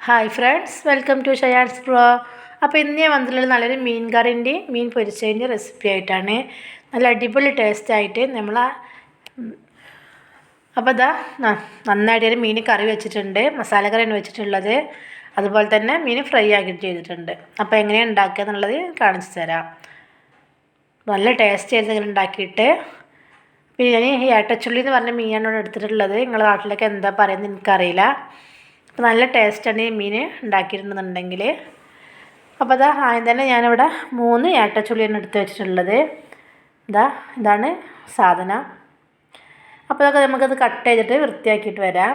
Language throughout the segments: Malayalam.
Hi friends, welcome to Shayan's bro. അപ്പോൾ ഇന്ന് ഞാൻ വന്നിട്ടുള്ളത് നല്ലൊരു മീൻ കറിൻ്റെയും മീൻ പൊരിച്ചതിൻ്റെ റെസിപ്പി ആയിട്ടാണ്. നല്ല അടിപൊളി ടേസ്റ്റായിട്ട് അപ്പോൾ ഇതാ നന്നായിട്ടൊരു മീൻ കറി വെച്ചിട്ടുണ്ട്, മസാല കറിയാണ് വെച്ചിട്ടുള്ളത്. അതുപോലെ തന്നെ മീൻ ഫ്രൈ ആക്കിയിട്ട് ചെയ്തിട്ടുണ്ട്. അപ്പോൾ എങ്ങനെയാണ് ഉണ്ടാക്കുക എന്നുള്ളത് കാണിച്ചു തരാം. നല്ല ടേസ്റ്റ് ആയിട്ട് ഇങ്ങനെ ഉണ്ടാക്കിയിട്ട്. പിന്നെ ഞാൻ ഈ ഏട്ടച്ചുള്ളി എന്ന് പറഞ്ഞ മീനാണ് ഇവിടെ എടുത്തിട്ടുള്ളത്. നിങ്ങളുടെ നാട്ടിലൊക്കെ എന്താ പറയുന്നത് എനിക്കറിയില്ല. അപ്പോൾ നല്ല ടേസ്റ്റാണ് ഈ മീൻ ഉണ്ടാക്കിയിട്ടുണ്ടെന്നുണ്ടെങ്കിൽ. അപ്പോൾ ആദ്യം തന്നെ ഞാനിവിടെ 3 ഏട്ടച്ചുള്ളിയാണ് എടുത്ത് വെച്ചിട്ടുള്ളത്. ഇതാണ് സാധനം. അപ്പോൾ ഇതൊക്കെ നമുക്കത് കട്ട് ചെയ്തിട്ട് വൃത്തിയാക്കിയിട്ട് വരാം.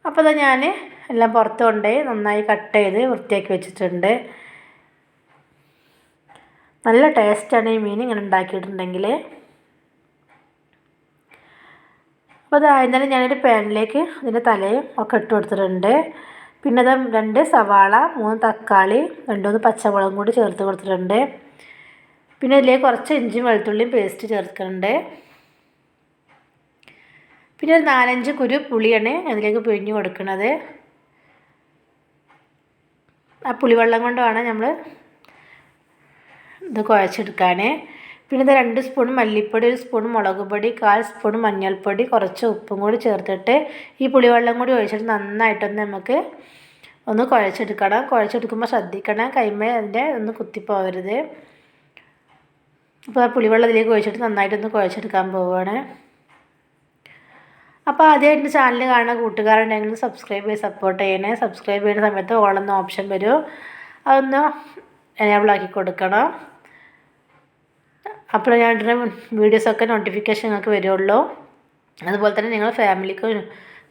അപ്പോൾ ഞാൻ എല്ലാം പുറത്ത് കൊണ്ടുപോയി നന്നായി കട്ട് ചെയ്ത് വൃത്തിയാക്കി വെച്ചിട്ടുണ്ട്. നല്ല ടേസ്റ്റാണ് ഈ മീൻ ഇങ്ങനെ ഉണ്ടാക്കിയിട്ടുണ്ടെങ്കിൽ. അപ്പോൾ ആദ്യം തന്നെ ഞാനൊരു പാനിലേക്ക് ഇതിൻ്റെ തലയും ഒക്കെ ഇട്ട് കൊടുത്തിട്ടുണ്ട്. പിന്നെ 2 സവാള, 3 തക്കാളി, 2-3 പച്ചമുളകും കൂടി ചേർത്ത് കൊടുത്തിട്ടുണ്ട്. പിന്നെ ഇതിലേക്ക് കുറച്ച് ഇഞ്ചി വെളുത്തുള്ളിയും പേസ്റ്റ് ചേർക്കുന്നുണ്ട്. പിന്നെ ഒരു 4-5 കുരു പുളിയാണ് അതിലേക്ക് പിഴിഞ്ഞ് കൊടുക്കുന്നത്. ആ പുളിവെള്ളം കൊണ്ട് വേണം നമ്മൾ ഇത് കുഴച്ചെടുക്കാൻ. പിന്നെ 2 സ്പൂൺ മല്ലിപ്പൊടി, 1 സ്പൂൺ മുളക് പൊടി, 1/4 സ്പൂൺ മഞ്ഞൾപ്പൊടി, കുറച്ച് ഉപ്പും കൂടി ചേർത്തിട്ട് ഈ പുളിവെള്ളം കൂടി ഒഴിച്ചിട്ട് നന്നായിട്ടൊന്ന് നമുക്ക് ഒന്ന് കുഴച്ചെടുക്കണം. കുഴച്ചെടുക്കുമ്പോൾ ശ്രദ്ധിക്കണം, കൈമേ അതിൻ്റെ ഒന്ന് കുത്തിപ്പോകരുത്. അപ്പോൾ ആ പുളിവെള്ളം ഇതിലേക്ക് ഒഴിച്ചിട്ട് നന്നായിട്ടൊന്ന് കുഴച്ചെടുക്കാൻ പോവുകയാണ്. അപ്പോൾ ആദ്യമായിട്ട് ചാനൽ കാണുന്ന കൂട്ടുകാരുണ്ടെങ്കിൽ സബ്സ്ക്രൈബ് ചെയ്ത് സപ്പോർട്ട് ചെയ്യണേ. സബ്സ്ക്രൈബ് ചെയ്യുന്ന സമയത്ത് ഓളെന്ന ഓപ്ഷൻ വരും, അതൊന്ന് എനേബിൾ ആക്കി കൊടുക്കണം. അപ്പോൾ ഞാൻ ഇടുന്ന വീഡിയോസൊക്കെ നോട്ടിഫിക്കേഷൻ നിങ്ങൾക്ക് വരുള്ളൂ. അതുപോലെ തന്നെ നിങ്ങൾ ഫാമിലിക്കും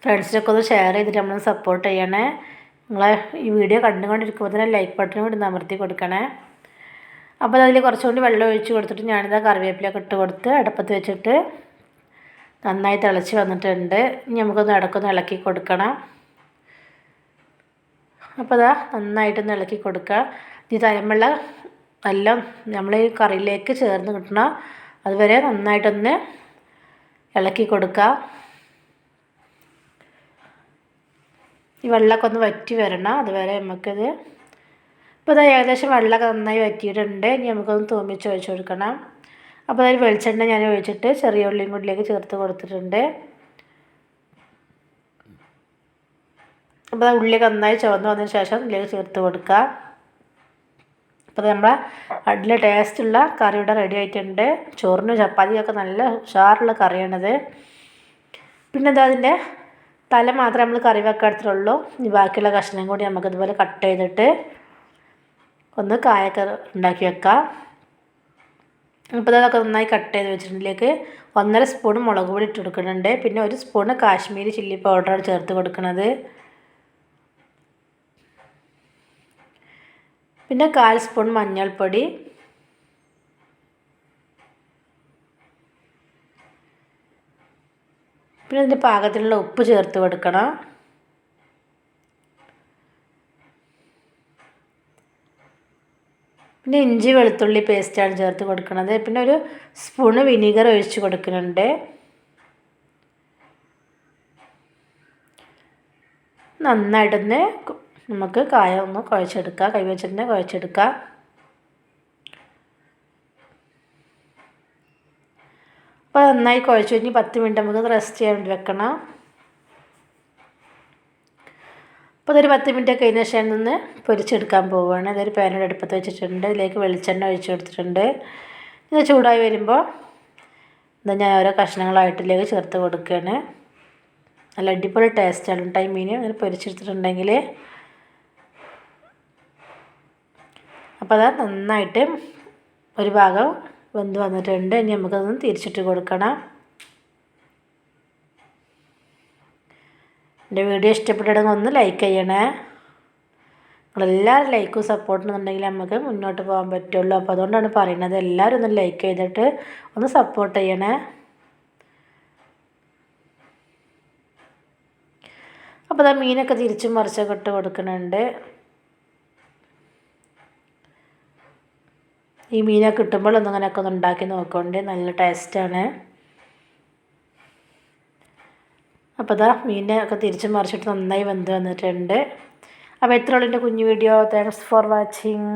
ഫ്രണ്ട്സിനൊക്കെ ഒന്ന് ഷെയർ ചെയ്തിട്ട് നമ്മളൊന്ന് സപ്പോർട്ട് ചെയ്യണേ. നിങ്ങളെ ഈ വീഡിയോ കണ്ടുകൊണ്ടിരിക്കുമ്പോൾ തന്നെ ലൈക്ക് ബട്ടൺ കൂടി അമർത്തി കൊടുക്കണേ. അപ്പോൾ അതിൽ കുറച്ചുകൂടി വെള്ളം ഒഴിച്ച് കൊടുത്തിട്ട് ഞാനിതാ കറിവേപ്പിലൊക്കെ ഇട്ട് കൊടുത്ത് അടുപ്പത്ത് വെച്ചിട്ട് നന്നായി തിളച്ച് വന്നിട്ടുണ്ട്. ഇനി നമുക്കൊന്ന് ഇടയ്ക്കൊന്ന് ഇളക്കി കൊടുക്കണം. അപ്പോൾ നന്നായിട്ടൊന്ന് ഇളക്കി കൊടുക്കുക. ഈ തലമുള്ള എല്ലാം നമ്മൾ ഈ കറിയിലേക്ക് ചേർന്ന് കിട്ടണം, അതുവരെ നന്നായിട്ടൊന്ന് ഇളക്കി കൊടുക്കുക. ഈ വെള്ളമൊക്കെ ഒന്ന് വറ്റി വരണം, അതുവരെ നമുക്കിത്. ഇപ്പോൾ ഏകദേശം വെള്ളമൊക്കെ നന്നായി വറ്റിയിട്ടുണ്ട്. ഇനി നമുക്കൊന്ന് തൂമിച്ച് ഒഴിച്ച് കൊടുക്കണം. അപ്പോൾ അതിൽ വെളിച്ചെണ്ണ ഞാൻ ഒഴിച്ചിട്ട് ചെറിയ ഉള്ളിയും കൂടിലേക്ക് ചേർത്ത് കൊടുത്തിട്ടുണ്ട്. അപ്പോൾ ഉള്ളിയൊക്കെ നന്നായി ചുവന്ന് വന്നതിന് ശേഷം ഇതിലേക്ക് ചേർത്ത് കൊടുക്കുക. അപ്പോൾ നമ്മളെ നല്ല ടേസ്റ്റുള്ള കറി ഇവിടെ റെഡി ആയിട്ടുണ്ട്. ചോറിനും ചപ്പാത്തിയൊക്കെ നല്ല ഉഷാറുള്ള കറിയാണിത്. പിന്നെ അതിൻ്റെ തല മാത്രമേ നമ്മൾ കറി വെക്കാൻ എടുത്തിട്ടുള്ളൂ. ഇനി ബാക്കിയുള്ള കഷ്ണം കൂടി നമുക്കിതുപോലെ കട്ട് ചെയ്തിട്ട് ഒന്ന് കായൊക്കെ ഉണ്ടാക്കി വെക്കാം. അപ്പോൾ അതൊക്കെ നന്നായി കട്ട് ചെയ്ത് വെച്ചിട്ടുണ്ടെങ്കിലേക്ക് 1.5 സ്പൂൺ മുളക് പൊടി ഇട്ട് കൊടുക്കുന്നുണ്ട്. പിന്നെ 1 സ്പൂൺ കാശ്മീരി ചില്ലി പൗഡറാണ് ചേർത്ത് കൊടുക്കുന്നത്. പിന്നെ 1/4 സ്പൂൺ മഞ്ഞൾപ്പൊടി, പിന്നെ ഇതിൻ്റെ പാകത്തിലുള്ള ഉപ്പ് ചേർത്ത് കൊടുക്കണം. പിന്നെ ഇഞ്ചി വെളുത്തുള്ളി പേസ്റ്റാണ് ചേർത്ത് കൊടുക്കുന്നത്. പിന്നെ 1 സ്പൂണ് വിനീഗർ ഒഴിച്ച് കൊടുക്കുന്നുണ്ട്. നന്നായിട്ടൊന്ന് നമുക്ക് കായ ഒന്ന് കുഴച്ചെടുക്കാം, കൈവച്ചിട്ട് കുഴച്ചെടുക്കാം. അപ്പോൾ നന്നായി കുഴച്ച് കഴിഞ്ഞ് 10 മിനിറ്റ് നമുക്ക് റെസ്റ്റ് ചെയ്യാൻ വേണ്ടി വെക്കണം. അപ്പോൾ അതൊരു 10 മിനിറ്റ് കഴിഞ്ഞ ശേഷം നിന്ന് പൊരിച്ചെടുക്കാൻ പോവുകയാണ്. അതൊരു പാനോട് അടുപ്പത്ത് വെച്ചിട്ടുണ്ട്. ഇതിലേക്ക് വെളിച്ചെണ്ണ ഒഴിച്ച് കൊടുത്തിട്ടുണ്ട്. ഇത് ചൂടായി വരുമ്പോൾ ഞാൻ ഓരോ കഷ്ണങ്ങളായിട്ടിലേക്ക് ചേർത്ത് കൊടുക്കുകയാണ്. നല്ല അടിപൊളി ടേസ്റ്റാണ് കേട്ടോ ഈ മീൻ അങ്ങനെ പൊരിച്ചെടുത്തിട്ടുണ്ടെങ്കിൽ. അപ്പോൾ നന്നായിട്ട് ഒരു ഭാഗം വെന്ത് വന്നിട്ടുണ്ട്. ഇനി നമുക്കതൊന്ന് തിരിച്ചിട്ട് കൊടുക്കണം. എൻ്റെ വീഡിയോ ഇഷ്ടപ്പെട്ടിട്ടുണ്ടെങ്കിൽ ഒന്ന് ലൈക്ക് ചെയ്യണേ. നിങ്ങളെല്ലാവരും ലൈക്കും സപ്പോർട്ടും ഉണ്ടെങ്കിൽ നമുക്ക് മുന്നോട്ട് പോകാൻ പറ്റുള്ളൂ. അപ്പോൾ അതുകൊണ്ടാണ് പറയുന്നത്, എല്ലാവരും ഒന്ന് ലൈക്ക് ചെയ്തിട്ട് ഒന്ന് സപ്പോർട്ട് ചെയ്യണേ. അപ്പോൾ മീനൊക്കെ തിരിച്ചും മറിച്ചൊക്കെ ഇട്ട് കൊടുക്കുന്നുണ്ട്. ഈ മീനൊക്കെ കിട്ടുമ്പോൾ ഒന്നിങ്ങനെയൊക്കെ ഒന്ന് ഉണ്ടാക്കി നോക്കുന്നുണ്ട്, നല്ല ടേസ്റ്റാണ്. അപ്പോൾ ഇതാ മീനെ ഒക്കെ തിരിച്ച് മറിച്ചിട്ട് നന്നായി വെന്ത് വന്നിട്ടുണ്ട്. അപ്പോൾ ഇത്രയുള്ള എൻ്റെ കുഞ്ഞു വീഡിയോ. Thanks for watching.